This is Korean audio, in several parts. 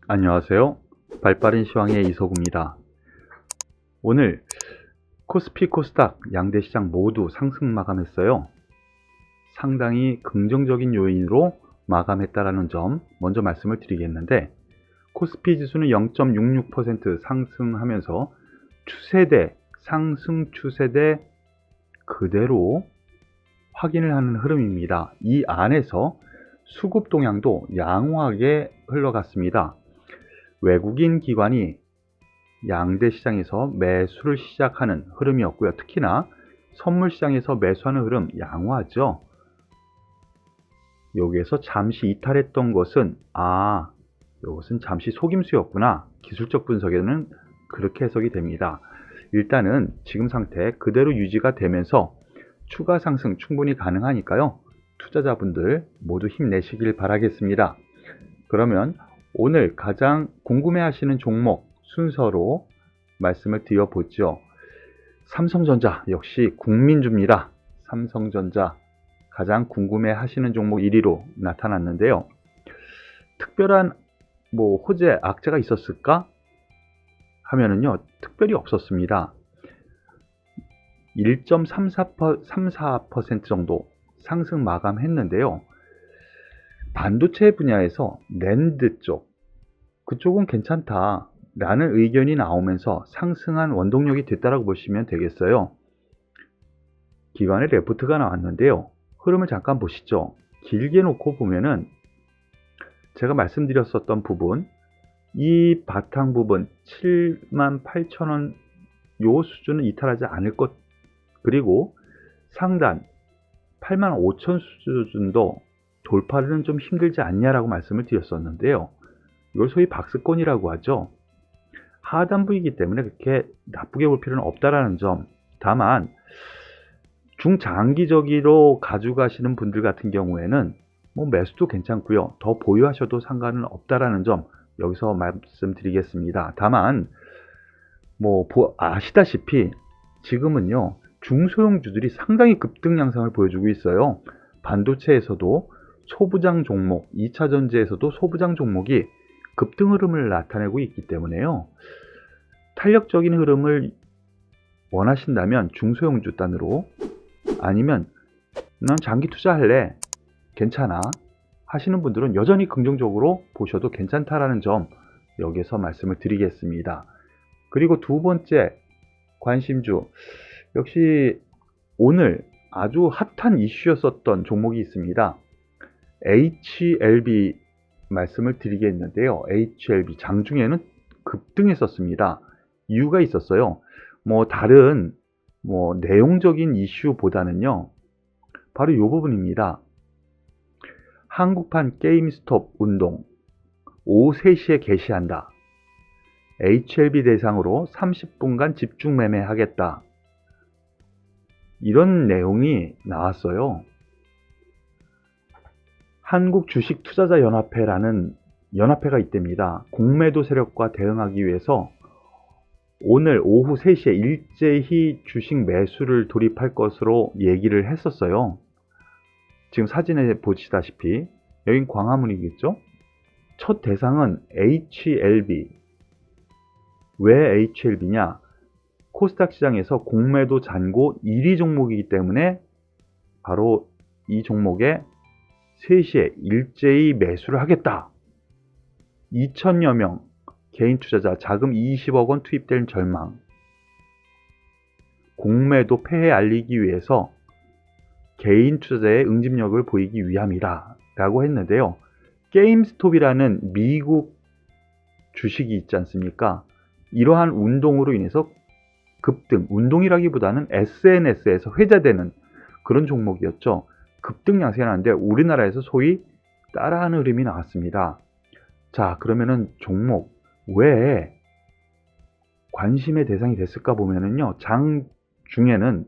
안녕하세요. 발빠른 시황의 이석우입니다. 오늘 코스피, 코스닥 양대 시장 모두 상승 마감했어요. 상당히 긍정적인 요인으로 마감했다라는 점 먼저 말씀을 드리겠는데, 코스피 지수는 0.66% 상승하면서 추세대, 상승 추세대 그대로 확인을 하는 흐름입니다. 이 안에서 수급 동향도 양호하게 흘러갔습니다. 외국인 기관이 양대 시장에서 매수를 시작하는 흐름이었고요. 특히나 선물 시장에서 매수하는 흐름 양호하죠. 여기에서 잠시 이탈했던 것은 이것은 잠시 속임수였구나. 기술적 분석에는 그렇게 해석이 됩니다. 일단은 지금 상태 그대로 유지가 되면서 추가 상승 충분히 가능하니까요. 투자자분들 모두 힘내시길 바라겠습니다. 그러면 오늘 가장 궁금해하시는 종목 순서로 말씀을 드려보죠. 삼성전자 역시 국민주입니다. 삼성전자 가장 궁금해하시는 종목 1위로 나타났는데요. 특별한 호재, 악재가 있었을까 하면은요, 특별히 없었습니다. 1.34% 정도 상승 마감했는데요. 반도체 분야에서 낸드 쪽, 그쪽은 괜찮다 라는 의견이 나오면서 상승한 원동력이 됐다라고 보시면 되겠어요. 기관의 레포트가 나왔는데요. 흐름을 잠깐 보시죠. 길게 놓고 보면은 제가 말씀드렸었던 부분, 이 바탕 부분 78,000원 요 수준은 이탈하지 않을 것, 그리고 상단 85,000 수준도 돌파는 좀 힘들지 않냐라고 말씀을 드렸었는데요. 이걸 소위 박스권이라고 하죠. 하단부이기 때문에 그렇게 나쁘게 볼 필요는 없다라는 점. 다만 중장기적으로 가져가시는 분들 같은 경우에는 매수도 괜찮고요. 더 보유하셔도 상관은 없다라는 점 여기서 말씀드리겠습니다. 다만 아시다시피 지금은요, 중소형주들이 상당히 급등 양상을 보여주고 있어요. 반도체에서도 소부장 종목, 2차 전지에서도 소부장 종목이 급등 흐름을 나타내고 있기 때문에요. 탄력적인 흐름을 원하신다면 중소형주 단으로, 아니면 난 장기 투자할래, 괜찮아 하시는 분들은 여전히 긍정적으로 보셔도 괜찮다라는 점 여기서 말씀을 드리겠습니다. 그리고 두 번째 관심주, 역시 오늘 아주 핫한 이슈였었던 종목이 있습니다. HLB 말씀을 드리겠는데요. HLB 장중에는 급등했었습니다. 이유가 있었어요. 다른 내용적인 이슈보다는요, 바로 이 부분입니다. 한국판 게임스톱 운동 오후 3시에 개시한다. HLB 대상으로 30분간 집중 매매하겠다. 이런 내용이 나왔어요. 한국주식투자자연합회라는 연합회가 있답니다. 공매도 세력과 대응하기 위해서 오늘 오후 3시에 일제히 주식 매수를 돌입할 것으로 얘기를 했었어요. 지금 사진에 보시다시피 여긴 광화문이겠죠? 첫 대상은 HLB. 왜 HLB냐? 코스닥 시장에서 공매도 잔고 1위 종목이기 때문에 바로 이 종목에 3시에 일제히 매수를 하겠다. 2,000여 명 개인 투자자 자금 20억 원 투입될 전망. 공매도 폐해 알리기 위해서 개인 투자자의 응집력을 보이기 위함이다 라고 했는데요. 게임스톱이라는 미국 주식이 있지 않습니까? 이러한 운동으로 인해서 급등, 운동이라기보다는 SNS에서 회자되는 그런 종목이었죠. 급등 양상이 나는데 우리나라에서 소위 따라하는 흐름이 나왔습니다. 자, 그러면은 종목 왜 관심의 대상이 됐을까 보면은요, 장 중에는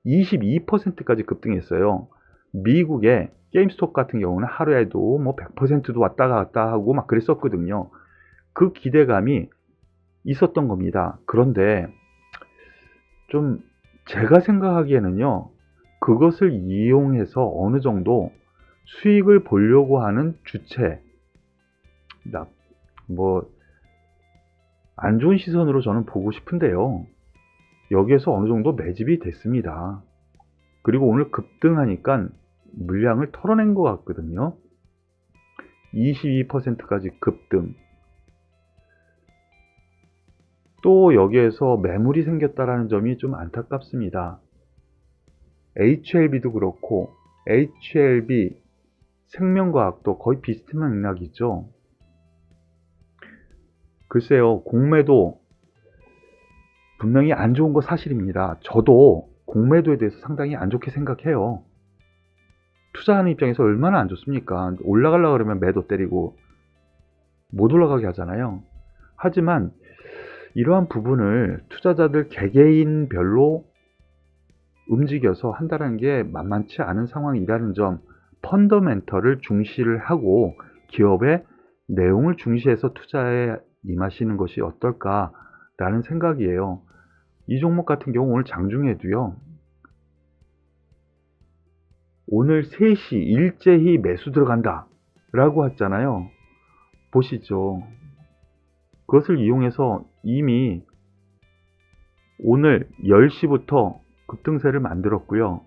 22%까지 급등했어요. 미국의 게임스톱 같은 경우는 하루에도 100%도 왔다 갔다 하고 막 그랬었거든요. 그 기대감이 있었던 겁니다. 그런데 좀 제가 생각하기에는요, 그것을 이용해서 어느 정도 수익을 보려고 하는 주체, 뭐 안 좋은 시선으로 저는 보고 싶은데요. 여기에서 어느 정도 매집이 됐습니다. 그리고 오늘 급등하니까 물량을 털어낸 것 같거든요. 22%까지 급등. 또 여기에서 매물이 생겼다라는 점이 좀 안타깝습니다. HLB도 그렇고 HLB 생명과학도 거의 비슷한 맥락이죠. 글쎄요, 공매도 분명히 안 좋은 거 사실입니다. 저도 공매도에 대해서 상당히 안 좋게 생각해요. 투자하는 입장에서 얼마나 안 좋습니까? 올라가려고 그러면 매도 때리고 못 올라가게 하잖아요. 하지만 이러한 부분을 투자자들 개개인별로 움직여서 한다는 게 만만치 않은 상황이라는 점, 펀더멘털을 중시를 하고 기업의 내용을 중시해서 투자에 임하시는 것이 어떨까라는 생각이에요. 이 종목 같은 경우 오늘 장중에도요, 오늘 3시 일제히 매수 들어간다 라고 했잖아요. 보시죠. 그것을 이용해서 이미 오늘 10시부터 급등세를 만들었고요.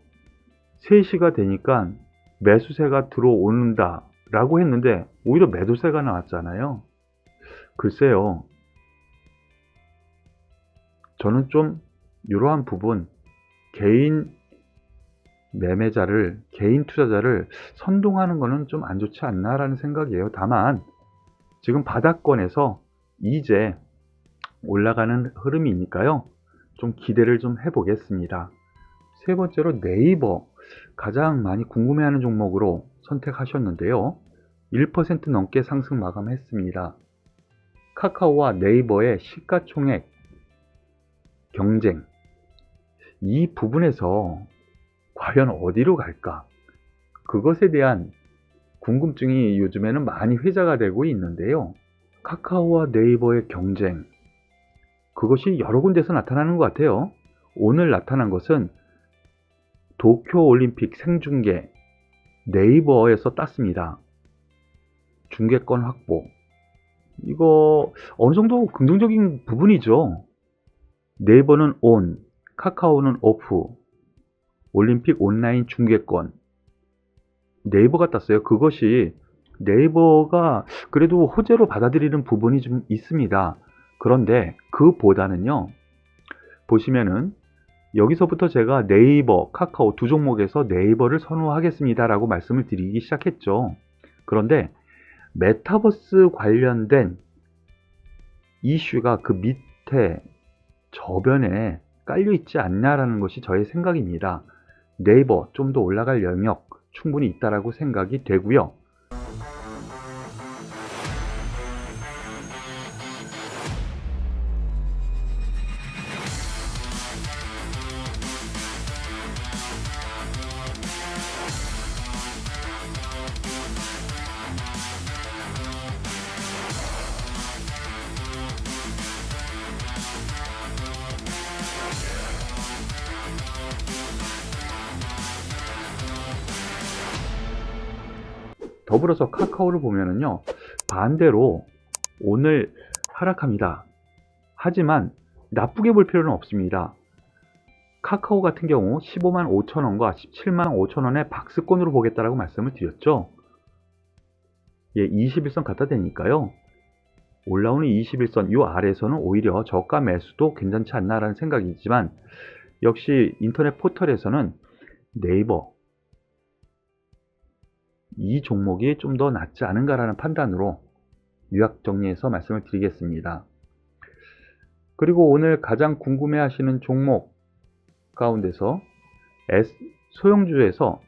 3시가 되니까 매수세가 들어오는다 라고 했는데 오히려 매도세가 나왔잖아요. 글쎄요, 저는 좀 이러한 부분, 개인 매매자를, 개인 투자자를 선동하는 것은 좀 안 좋지 않나라는 생각이에요. 다만 지금 바닥권에서 이제 올라가는 흐름이니까요, 좀 기대를 좀 해보겠습니다. 세 번째로 네이버, 가장 많이 궁금해하는 종목으로 선택하셨는데요. 1% 넘게 상승 마감했습니다. 카카오와 네이버의 시가총액 경쟁, 이 부분에서 과연 어디로 갈까? 그것에 대한 궁금증이 요즘에는 많이 회자가 되고 있는데요. 카카오와 네이버의 경쟁, 그것이 여러 군데서 나타나는 것 같아요. 오늘 나타난 것은 도쿄올림픽 생중계 네이버에서 땄습니다. 중계권 확보. 이거 어느 정도 긍정적인 부분이죠. 네이버는 온, 카카오는 오프. 올림픽 온라인 중계권. 네이버가 땄어요. 그것이 네이버가 그래도 호재로 받아들이는 부분이 좀 있습니다. 그런데 그보다는요, 보시면은 여기서부터 제가 네이버, 카카오 두 종목에서 네이버를 선호하겠습니다 라고 말씀을 드리기 시작했죠. 그런데 메타버스 관련된 이슈가 그 밑에 저변에 깔려 있지 않냐라는 것이 저의 생각입니다. 네이버 좀 더 올라갈 영역 충분히 있다라고 생각이 되고요. 더불어서 카카오를 보면은요, 반대로 오늘 하락합니다. 하지만 나쁘게 볼 필요는 없습니다. 카카오 같은 경우 15만 5천 원과 17만 5천 원의 박스권으로 보겠다라고 말씀을 드렸죠. 예, 21선 갖다 대니까요. 올라오는 21선 요 아래에서는 오히려 저가 매수도 괜찮지 않나라는 생각이지만, 역시 인터넷 포털에서는 네이버 이 종목이 좀 더 낫지 않은가라는 판단으로 요약 정리해서 말씀을 드리겠습니다. 그리고 오늘 가장 궁금해 하시는 종목 가운데서 소형주에서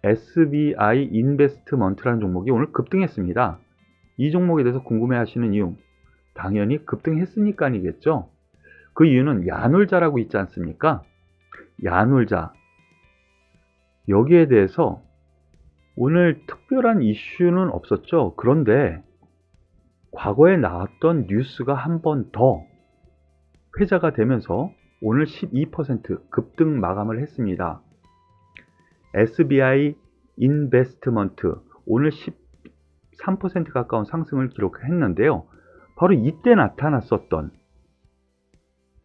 SBI 인베스트먼트라는 종목이 오늘 급등했습니다. 이 종목에 대해서 궁금해 하시는 이유, 당연히 급등했으니까 아니겠죠. 그 이유는 야놀자라고 있지 않습니까? 야놀자, 여기에 대해서 오늘 특별한 이슈는 없었죠. 그런데 과거에 나왔던 뉴스가 한 번 더 회자가 되면서 오늘 12% 급등 마감을 했습니다. SBI 인베스트먼트 오늘 13% 가까운 상승을 기록했는데요. 바로 이때 나타났었던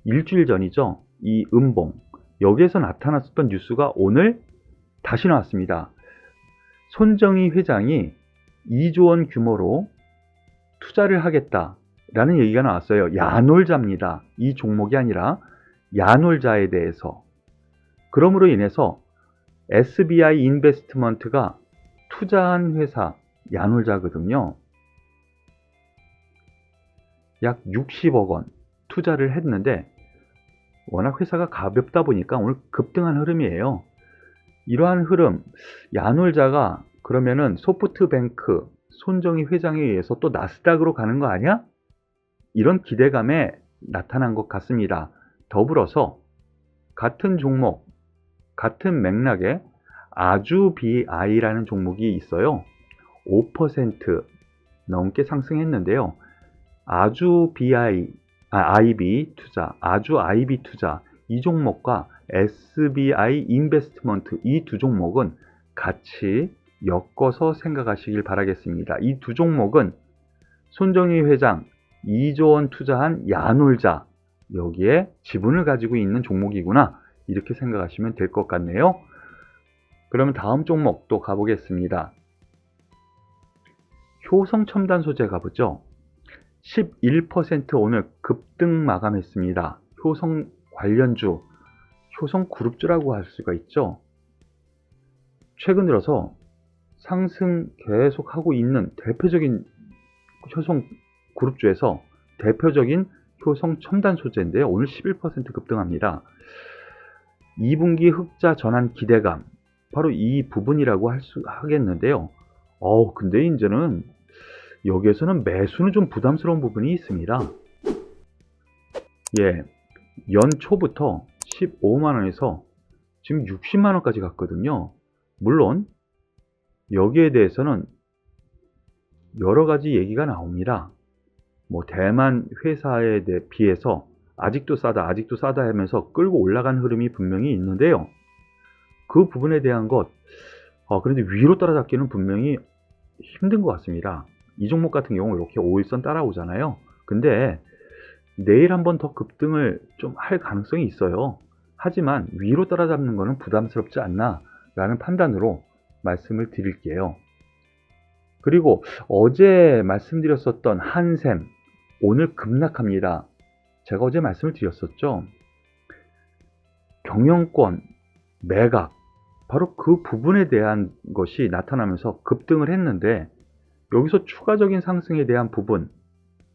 일주일 전이죠. 이 음봉, 여기에서 나타났었던 뉴스가 오늘 다시 나왔습니다. 손정희 회장이 2조 원 규모로 투자를 하겠다라는 얘기가 나왔어요. 야놀자입니다. 이 종목이 아니라 야놀자에 대해서. 그러므로 인해서 SBI 인베스트먼트가 투자한 회사 야놀자거든요. 약 60억 원 투자를 했는데 워낙 회사가 가볍다 보니까 오늘 급등한 흐름이에요. 이러한 흐름, 야놀자가 그러면은 소프트뱅크 손정희 회장에 의해서 또 나스닥으로 가는 거 아니야? 이런 기대감에 나타난 것 같습니다. 더불어서 같은 종목, 같은 맥락에 아주비아이라는 종목이 있어요. 5% 넘게 상승했는데요. 아이비 투자, 아이비 투자, 이 종목과 SBI 인베스트먼트, 이 두 종목은 같이 엮어서 생각하시길 바라겠습니다. 이 두 종목은 손정희 회장 2조 원 투자한 야놀자, 여기에 지분을 가지고 있는 종목이구나, 이렇게 생각하시면 될 것 같네요. 그러면 다음 종목 또 가보겠습니다. 효성첨단 소재 가보죠. 11% 오늘 급등 마감했습니다. 효성 관련주, 효성그룹주라고 할 수가 있죠. 최근 들어서 상승 계속하고 있는 대표적인 효성그룹주에서 대표적인 효성첨단 소재인데요. 오늘 11% 급등합니다. 2분기 흑자 전환 기대감, 바로 이 부분이라고 하겠는데요. 근데 이제는 여기에서는 매수는 좀 부담스러운 부분이 있습니다. 예, 연초부터 15만원에서 지금 60만원까지 갔거든요. 물론 여기에 대해서는 여러 가지 얘기가 나옵니다. 뭐 대만 회사에 비해서 아직도 싸다 하면서 끌고 올라간 흐름이 분명히 있는데요. 그 부분에 대한 것, 그런데 위로 따라잡기는 분명히 힘든 것 같습니다. 이 종목 같은 경우 이렇게 5일선 따라오잖아요. 근데 내일 한번 더 급등을 좀 할 가능성이 있어요. 하지만 위로 따라잡는 것은 부담스럽지 않나 라는 판단으로 말씀을 드릴게요. 그리고 어제 말씀드렸었던 한샘, 오늘 급락합니다. 제가 어제 말씀을 드렸었죠. 경영권, 매각, 바로 그 부분에 대한 것이 나타나면서 급등을 했는데, 여기서 추가적인 상승에 대한 부분,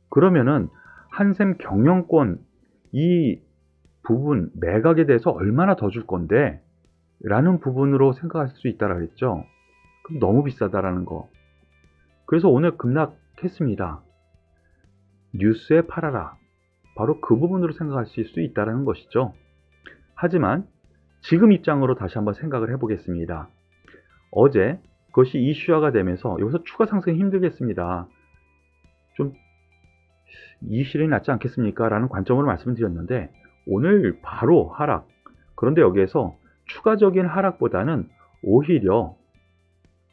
그러면은 한샘 경영권 이 부분 매각에 대해서 얼마나 더 줄 건데 라는 부분으로 생각할 수 있다라 했죠. 그럼 너무 비싸다라는 거. 그래서 오늘 급락했습니다. 뉴스에 팔아라, 바로 그 부분으로 생각하실 수 있다는 것이죠. 하지만 지금 입장으로 다시 한번 생각을 해보겠습니다. 어제 그것이 이슈화가 되면서 여기서 추가 상승이 힘들겠습니다. 좀 이 실현이 낫지 않겠습니까? 라는 관점으로 말씀을 드렸는데 오늘 바로 하락. 그런데 여기에서 추가적인 하락보다는 오히려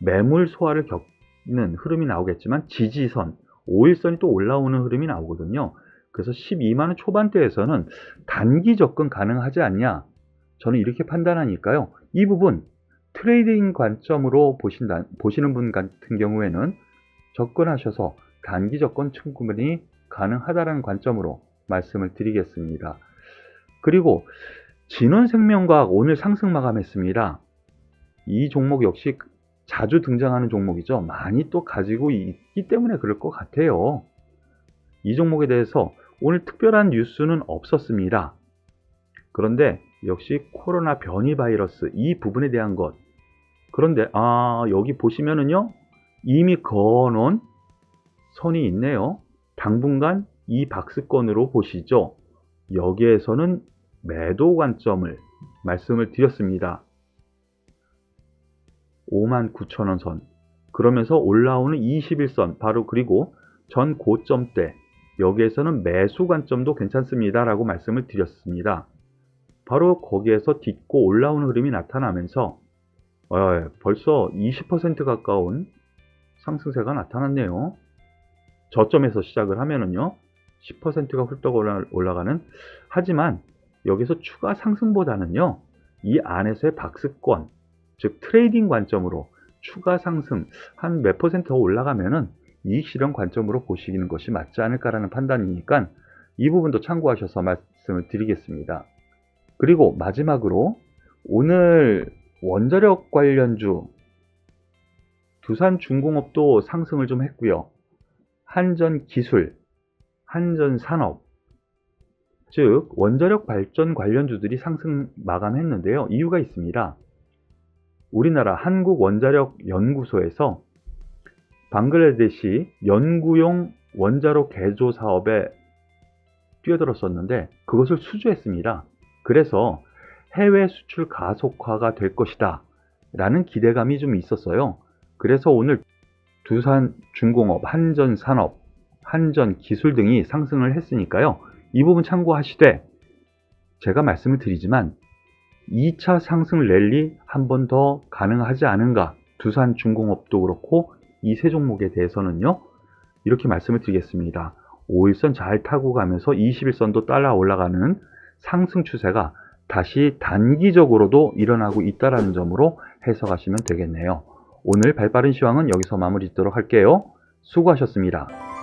매물 소화를 겪는 흐름이 나오겠지만 지지선, 5일선이 또 올라오는 흐름이 나오거든요. 그래서 12만원 초반대에서는 단기 접근 가능하지 않냐, 저는 이렇게 판단하니까요. 이 부분 트레이딩 관점으로 보시는 분 같은 경우에는 접근하셔서 단기 접근 충분히 가능하다는 관점으로 말씀을 드리겠습니다. 그리고 진원생명과학 오늘 상승 마감했습니다. 이 종목 역시 자주 등장하는 종목이죠. 많이 또 가지고 있기 때문에 그럴 것 같아요. 이 종목에 대해서 오늘 특별한 뉴스는 없었습니다. 그런데 역시 코로나 변이 바이러스 이 부분에 대한 것. 그런데 여기 보시면은요, 이미 그어놓은 선이 있네요. 당분간 이 박스권으로 보시죠. 여기에서는 매도 관점을 말씀을 드렸습니다. 59,000원 선, 그러면서 올라오는 21선, 바로 그리고 전 고점대, 여기에서는 매수 관점도 괜찮습니다 라고 말씀을 드렸습니다. 바로 거기에서 딛고 올라오는 흐름이 나타나면서 벌써 20% 가까운 상승세가 나타났네요. 저점에서 시작을 하면은요 10%가 훌떡 올라가는, 하지만 여기서 추가 상승보다는요 이 안에서의 박스권, 즉 트레이딩 관점으로 추가 상승 한 몇 퍼센트 더 올라가면은 이익 실현 관점으로 보시는 것이 맞지 않을까라는 판단이니까 이 부분도 참고하셔서 말씀을 드리겠습니다. 그리고 마지막으로 오늘 원자력 관련주 두산중공업도 상승을 좀 했고요. 한전기술, 한전산업, 즉 원자력 발전 관련주들이 상승 마감했는데요. 이유가 있습니다. 우리나라 한국원자력연구소에서 방글라데시 연구용 원자로 개조 사업에 뛰어들었었는데 그것을 수주했습니다. 그래서 해외 수출 가속화가 될 것이다 라는 기대감이 좀 있었어요. 그래서 오늘 두산중공업, 한전산업, 한전기술 등이 상승을 했으니까요. 이 부분 참고하시되 제가 말씀을 드리지만 2차 상승 랠리 한 번 더 가능하지 않은가, 두산중공업도 그렇고 이 세 종목에 대해서는요 이렇게 말씀을 드리겠습니다. 5일선 잘 타고 가면서 21선도 따라 올라가는 상승 추세가 다시 단기적으로도 일어나고 있다는 점으로 해석하시면 되겠네요. 오늘 발빠른 시황은 여기서 마무리 짓도록 할게요. 수고하셨습니다.